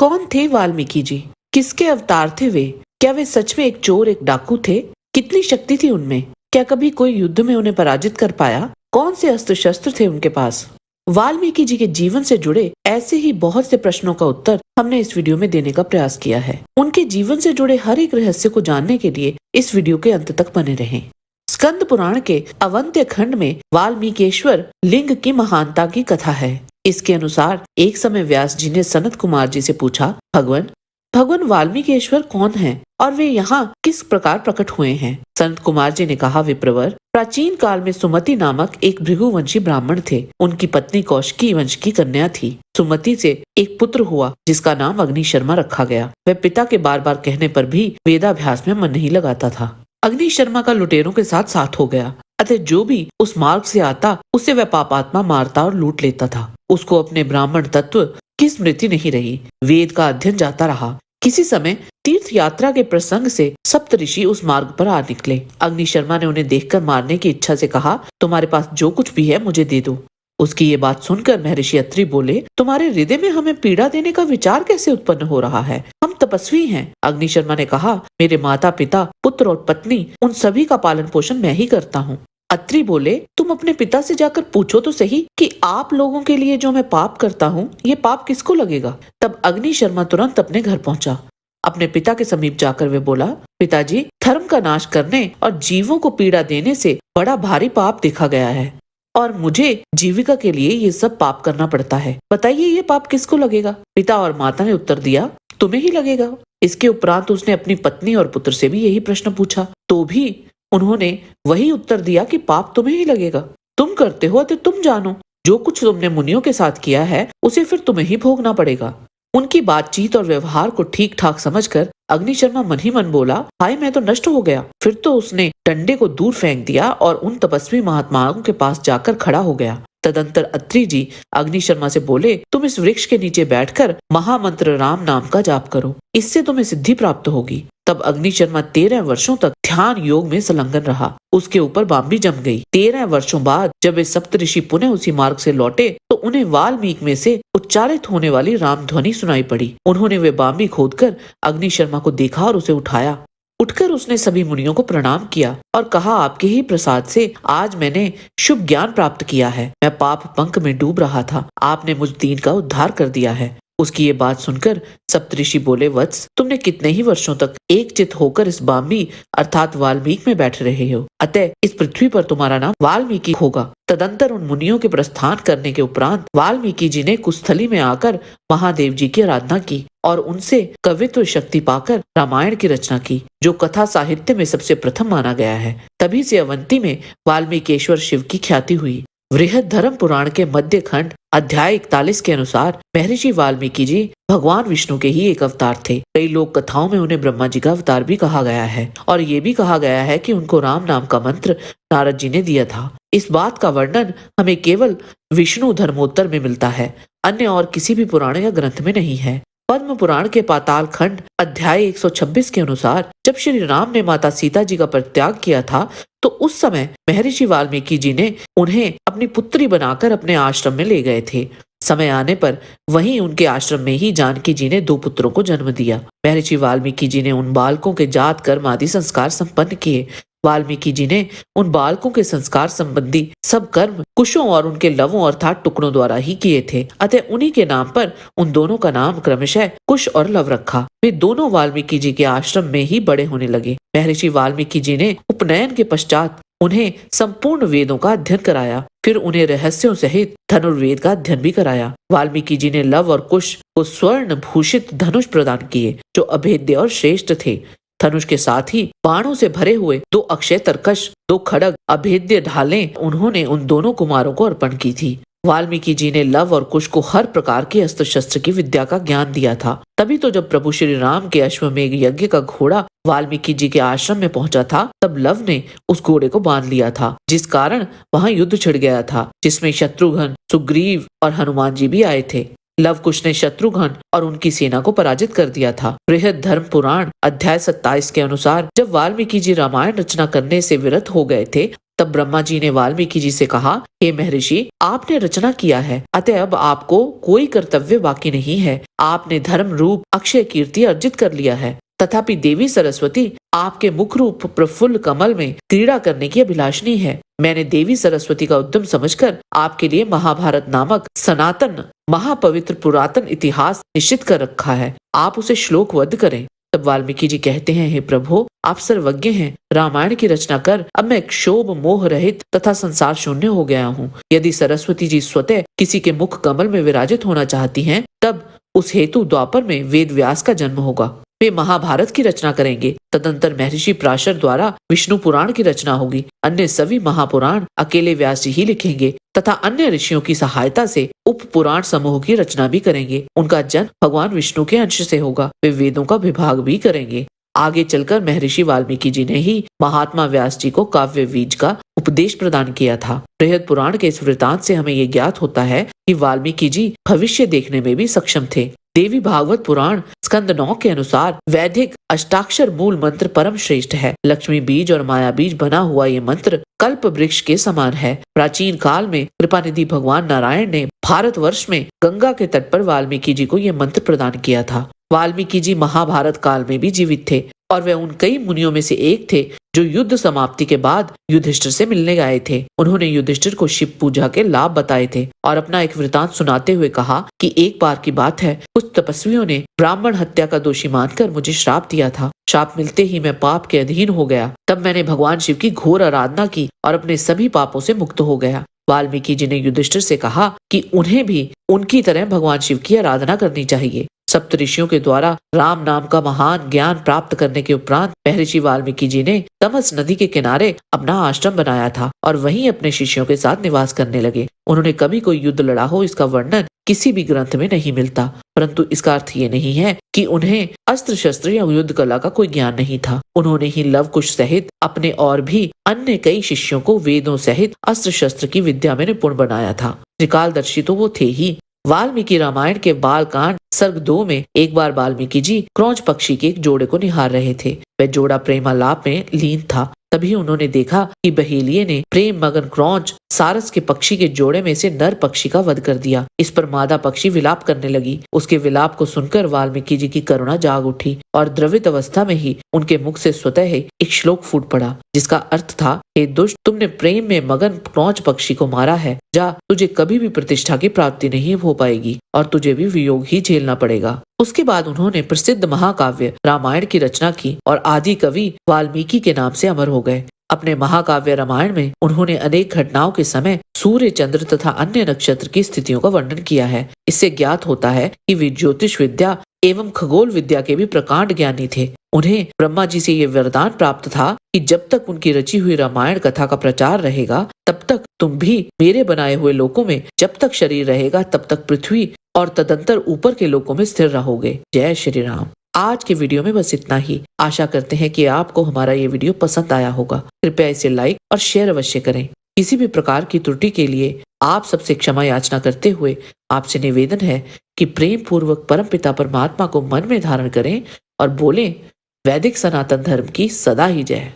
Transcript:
कौन थे वाल्मीकि जी? किसके अवतार थे वे? क्या वे सच में एक चोर, एक डाकू थे? कितनी शक्ति थी उनमें? क्या कभी कोई युद्ध में उन्हें पराजित कर पाया? कौन से अस्त्र शस्त्र थे उनके पास? वाल्मीकि जी के जीवन से जुड़े ऐसे ही बहुत से प्रश्नों का उत्तर हमने इस वीडियो में देने का प्रयास किया है। उनके जीवन से जुड़े हर एक रहस्य को जानने के लिए इस वीडियो के अंत तक बने रहें। स्कंद पुराण के अवंत्य खंड में वाल्मीकिश्वर लिंग की महानता की कथा है। इसके अनुसार एक समय व्यास जी ने सनत कुमार जी से पूछा, भगवान वाल्मीकिश्वर कौन है और वे यहाँ किस प्रकार प्रकट हुए हैं? सनत कुमार जी ने कहा, विप्रवर, प्राचीन काल में सुमति नामक एक भृगुवंशी ब्राह्मण थे। उनकी पत्नी कौशिकी वंश की कन्या थी। सुमति से एक पुत्र हुआ जिसका नाम अग्निशर्मा रखा गया। वह पिता के बार बार कहने पर भी वेदाभ्यास में मन नहीं लगाता था। अग्निशर्मा का लुटेरों के साथ साथ हो गया, अतः जो भी उस मार्ग से आता उसे वह पापात्मा मारता और लूट लेता था। उसको अपने ब्राह्मण तत्व की स्मृति नहीं रही। वेद का अध्ययन जाता रहा। किसी समय तीर्थ यात्रा के प्रसंग से सप्तऋषि उस मार्ग पर आ निकले। अग्निशर्मा ने उन्हें देखकर मारने की इच्छा से कहा, तुम्हारे पास जो कुछ भी है मुझे दे दो। उसकी ये बात सुनकर महर्षि अत्रि बोले, तुम्हारे हृदय में हमें पीड़ा देने का विचार कैसे उत्पन्न हो रहा है? हम तपस्वी हैं। अग्निशर्मा ने कहा, मेरे माता पिता, पुत्र और पत्नी, उन सभी का पालन पोषण मैं ही करता हूँ। अत्रि बोले, तुम अपने पिता से जाकर पूछो तो सही कि आप लोगों के लिए जो मैं पाप करता हूँ, ये पाप किसको लगेगा? तब अग्निशर्मा तुरंत अपने घर पहुंचा। अपने पिता के समीप जाकर वे बोला, पिताजी, धर्म का नाश करने और जीवों को पीड़ा देने से बड़ा भारी पाप देखा गया है और मुझे जीविका के लिए ये सब पाप करना पड़ता है। बताइए ये पाप किसको लगेगा? पिता और माता ने उत्तर दिया, तुम्हें ही लगेगा। इसके उपरांत उसने अपनी पत्नी और पुत्र से भी यही प्रश्न पूछा, तो भी उन्होंने वही उत्तर दिया कि पाप तुम्हें ही लगेगा। तुम करते हो तो तुम जानो। जो कुछ तुमने मुनियों के साथ किया है उसे फिर तुम्हें ही भोगना पड़ेगा। उनकी बातचीत और व्यवहार को ठीक ठाक समझकर अग्निशर्मा मन ही मन बोला, हाय मैं तो नष्ट हो गया। फिर तो उसने डंडे को दूर फेंक दिया और उन तपस्वी महात्माओं के पास जाकर खड़ा हो गया। तदंतर अत्रि जी अग्निशर्मा से बोले, तुम इस वृक्ष के नीचे बैठकर महामंत्र राम नाम का जाप करो, इससे तुम्हें सिद्धि प्राप्त होगी। तब अग्निशर्मा 13 वर्षों तक ध्यान योग में संलग्न रहा। उसके ऊपर बांबी जम गई। 13 वर्षों बाद जब वे सप्तऋषि पुनः उसी मार्ग से लौटे तो उन्हें वाल्मीकि में से उच्चारित होने वाली राम ध्वनि सुनाई पड़ी। उन्होंने वे बांबी खोदकर अग्निशर्मा को देखा और उसे उठाया। उठकर उसने सभी मुनियों को प्रणाम किया और कहा, आपके ही प्रसाद से आज मैंने शुभ ज्ञान प्राप्त किया है। मैं पाप पंख में डूब रहा था, आपने मुझ दीन का उद्धार कर दिया है। उसकी ये बात सुनकर सप्तऋषि बोले, वत्स, तुमने कितने ही वर्षों तक एकचित होकर इस बांबी अर्थात वाल्मीकि में बैठे रहे हो, अतः इस पृथ्वी पर तुम्हारा नाम वाल्मीकि होगा। तदंतर उन मुनियों के प्रस्थान करने के उपरांत वाल्मीकि जी ने कुस्थली में आकर महादेव जी की आराधना की और उनसे कवित्व शक्ति पाकर रामायण की रचना की, जो कथा साहित्य में सबसे प्रथम माना गया है। तभी से अवंती में वाल्मीकिश्वर शिव की ख्याति हुई। वृहद धर्म पुराण के मध्य खंड अध्याय 41 के अनुसार महर्षि वाल्मीकि जी भगवान विष्णु के ही एक अवतार थे। कई लोक कथाओं में उन्हें ब्रह्मा जी का अवतार भी कहा गया है और ये भी कहा गया है कि उनको राम नाम का मंत्र नारद जी ने दिया था। इस बात का वर्णन हमें केवल विष्णु धर्मोत्तर में मिलता है, अन्य और किसी भी पुराण या ग्रंथ में नहीं है। पद्म पुराण के पाताल खंड अध्याय 126 के अनुसार जब श्री राम ने माता सीता जी का परित्याग किया था तो उस समय महर्षि वाल्मीकि जी ने उन्हें अपनी पुत्री बनाकर अपने आश्रम में ले गए थे। समय आने पर वहीं उनके आश्रम में ही जानकी जी ने 2 पुत्रों को जन्म दिया। महर्षि वाल्मीकि जी ने उन बालकों के जात कर्म आदि संस्कार संपन्न किए। वाल्मीकि जी ने उन बालकों के संस्कार संबंधी सब कर्म कुशों और उनके लवों अर्थात टुकड़ों द्वारा ही किए थे, अतः उन्हीं के नाम पर उन दोनों का नाम क्रमशः कुश और लव रखा। वे दोनों वाल्मीकि जी के आश्रम में ही बड़े होने लगे। महर्षि वाल्मीकि जी ने उपनयन के पश्चात उन्हें संपूर्ण वेदों का अध्ययन कराया, फिर उन्हें रहस्यों सहित धनुर्वेद का अध्ययन भी कराया। वाल्मीकि जी ने लव और कुश को स्वर्ण भूषित धनुष प्रदान किए जो अभेद्य और श्रेष्ठ थे। धनुष के साथ ही बाणों से भरे हुए 2 अक्षय तरकश, 2 खड़ग, अभेद्य ढालें उन्होंने उन दोनों कुमारों को अर्पण की थी। वाल्मीकि जी ने लव और कुश को हर प्रकार के अस्त्र शस्त्र की विद्या का ज्ञान दिया था। तभी तो जब प्रभु श्री राम के अश्वमेघ यज्ञ का घोड़ा वाल्मीकि जी के आश्रम में पहुंचा था तब लव ने उस घोड़े को बांध लिया था, जिस कारण वहां युद्ध छिड़ गया था, जिसमें शत्रुघ्न, सुग्रीव और हनुमान जी भी आए थे। लव कुश ने शत्रुघ्न और उनकी सेना को पराजित कर दिया था। बृहद धर्म पुराण अध्याय 27 के अनुसार जब वाल्मीकि जी रामायण रचना करने से विरत हो गए थे तब ब्रह्मा जी ने वाल्मीकि जी से कहा, हे महर्षि, आपने रचना किया है, अतः अब आपको कोई कर्तव्य बाकी नहीं है। आपने धर्म रूप अक्षय कीर्ति अर्जित कर लिया है। तथापि देवी सरस्वती आपके मुख रूप प्रफुल्ल कमल में क्रीड़ा करने की अभिलाषणी है। मैंने देवी सरस्वती का उद्यम समझकर आपके लिए महाभारत नामक सनातन महापवित्र पुरातन इतिहास निश्चित कर रखा है। आप उसे श्लोकबद्ध करें। तब वाल्मीकि जी कहते हैं, हे प्रभु, आप सर्वज्ञ हैं। रामायण की रचना कर अब मैं क्षोभ मोह रहित तथा संसार शून्य हो गया हूँ। यदि सरस्वती जी स्वतः किसी के मुख कमल में विराजित होना चाहती हैं, तब उस हेतु द्वापर में वेद व्यास का जन्म होगा। वे महाभारत की रचना करेंगे। तदंतर महर्षि पराशर द्वारा विष्णु पुराण की रचना होगी। अन्य सभी महापुराण अकेले व्यास जी ही लिखेंगे तथा अन्य ऋषियों की सहायता से उप पुराण समूह की रचना भी करेंगे। उनका जन्म भगवान विष्णु के अंश से होगा। वे वेदों का विभाग भी करेंगे। आगे चलकर महर्षि वाल्मीकि जी ने ही महात्मा व्यास जी को काव्य बीज का उपदेश प्रदान किया था। बृहद पुराण के इस वृतांत से हमें ये ज्ञात होता है कि वाल्मीकि जी भविष्य देखने में भी सक्षम थे। देवी भागवत पुराण स्कंद 9 के अनुसार वैदिक अष्टाक्षर मूल मंत्र परम श्रेष्ठ है। लक्ष्मी बीज और माया बीज बना हुआ ये मंत्र कल्प वृक्ष के समान है। प्राचीन काल में कृपानिधि भगवान नारायण ने भारतवर्ष में गंगा के तट पर वाल्मीकि जी को ये मंत्र प्रदान किया था। वाल्मीकि जी महाभारत काल में भी जीवित थे और वे उन कई मुनियों में से एक थे जो युद्ध समाप्ति के बाद युधिष्ठिर से मिलने आए थे। उन्होंने युधिष्ठिर को शिव पूजा के लाभ बताए थे और अपना एक वृतांत सुनाते हुए कहा कि एक बार की बात है, कुछ तपस्वियों ने ब्राह्मण हत्या का दोषी मानकर मुझे श्राप दिया था। श्राप मिलते ही मैं पाप के अधीन हो गया। तब मैंने भगवान शिव की घोर आराधना की और अपने सभी पापों से मुक्त हो गया। वाल्मीकि जी ने युधिष्ठिर से कहा कि उन्हें भी उनकी तरह भगवान शिव की आराधना करनी चाहिए। सप्त ऋषियों के द्वारा राम नाम का महान ज्ञान प्राप्त करने के उपरांत महर्षि वाल्मीकि जी ने तमस नदी के किनारे अपना आश्रम बनाया था और वहीं अपने शिष्यों के साथ निवास करने लगे। उन्होंने कभी कोई युद्ध लड़ा हो इसका वर्णन किसी भी ग्रंथ में नहीं मिलता, परंतु इसका अर्थ ये नहीं है कि उन्हें अस्त्र शस्त्र या युद्ध कला का कोई ज्ञान नहीं था। उन्होंने ही लव कुश सहित अपने और भी अन्य कई शिष्यों को वेदों सहित अस्त्र शस्त्र की विद्या में निपुण बनाया था। त्रिकालदर्शी तो वो थे ही। वाल्मीकि रामायण के बालकांड सर्ग 2 में एक बार वाल्मीकि जी क्रौंच पक्षी के एक जोड़े को निहार रहे थे। वह जोड़ा प्रेमालाप में लीन था। तभी उन्होंने देखा कि बहेलिये ने प्रेम मगन क्रौंच सारस के पक्षी के जोड़े में से नर पक्षी का वध कर दिया। इस पर मादा पक्षी विलाप करने लगी। उसके विलाप को सुनकर वाल्मीकि जी की करुणा जाग उठी और द्रवित अवस्था में ही उनके मुख से स्वतः ही एक श्लोक फूट पड़ा, जिसका अर्थ था, हे दुष्ट, तुमने प्रेम में मगन क्रौंच पक्षी को मारा है। जा, तुझे कभी भी प्रतिष्ठा की प्राप्ति नहीं हो पाएगी और तुझे भी वियोग ही झेलना पड़ेगा। उसके बाद उन्होंने प्रसिद्ध महाकाव्य रामायण की रचना की और आदि कवि वाल्मीकि के नाम से अमर हो गए। अपने महाकाव्य रामायण में उन्होंने अनेक घटनाओं के समय सूर्य, चंद्र तथा अन्य नक्षत्र की स्थितियों का वर्णन किया है। इससे ज्ञात होता है कि वे ज्योतिष विद्या एवं खगोल विद्या के भी प्रकांड ज्ञानी थे। उन्हें ब्रह्मा जी से ये वरदान प्राप्त था कि जब तक उनकी रची हुई रामायण कथा का प्रचार रहेगा, तब तक तुम भी मेरे बनाए हुए लोकों में जब तक शरीर रहेगा तब तक पृथ्वी और तदंतर ऊपर के लोकों में स्थिर रहोगे। जय श्री राम। आज के वीडियो में बस इतना ही। आशा करते हैं कि आपको हमारा ये वीडियो पसंद आया होगा। कृपया इसे लाइक और शेयर अवश्य करें। किसी भी प्रकार की त्रुटि के लिए आप सबसे क्षमा याचना करते हुए आपसे निवेदन है कि प्रेम पूर्वक परमपिता परमात्मा को मन में धारण करें और बोलें, वैदिक सनातन धर्म की सदा ही जय।